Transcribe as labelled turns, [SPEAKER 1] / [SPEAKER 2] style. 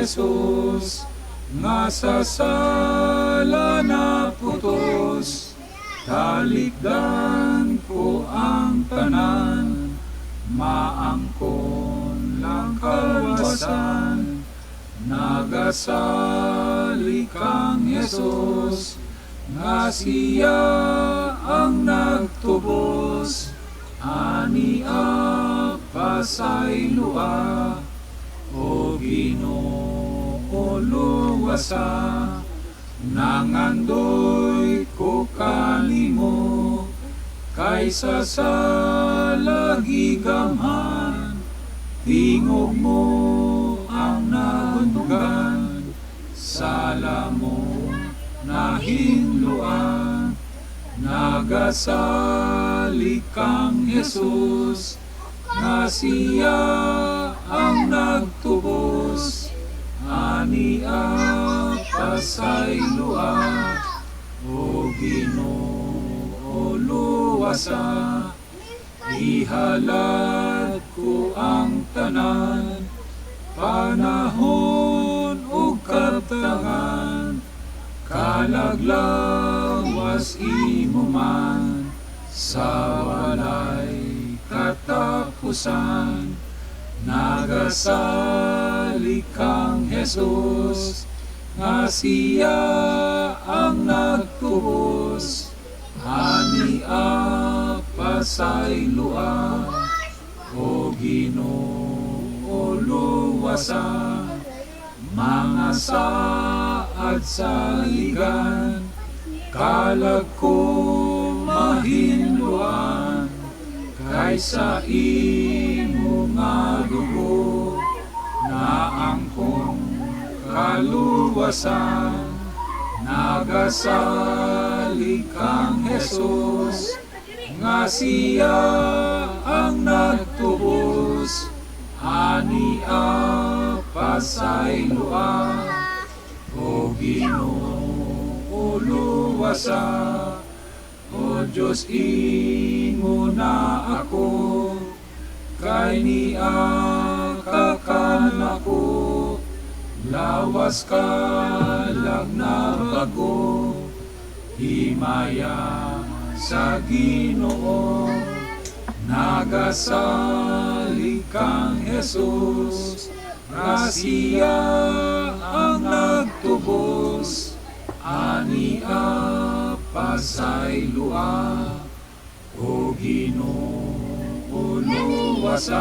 [SPEAKER 1] Jesus, nga sa sala na putos, talikdan ko ang tanan, maangkon lang kawasan. Nagasali kang Jesus, nga siya ang nagtubos, ani apasay lua, o Ginoo luwasa. Nangandoy ko kanimo, kaysa sa lagigamhan, tingog mo ang nahundugan, sala mo nahinluan. Nagasali kang Jesus, nga siya ang nagtubos, ani apasay lua, o Ginoo luwasa. Ihalad ko ang tanan, panahon ug katangan, kalaglawas imo man, sa walay katapusan. Nagasali kang Jesus, nga siya ang nagtubos, ani apasay lua, o Ginoo luwasa. Mga saad sa ligan, kalag ko mahinluan, kaysa imo nga dugo, naangkong kaluwasan. Nagasali kang Jesus, nga siya ang nagtubos, ani apasay lua, o Ginoo luwasa. O Diyos, imo na ako, kay niakakan ako, lawas ka lang na bago, himaya sa Ginoo. Nagasali kang Jesus, nga siya ang nagtubos, ani apasay lua, o Ginoo luwasa.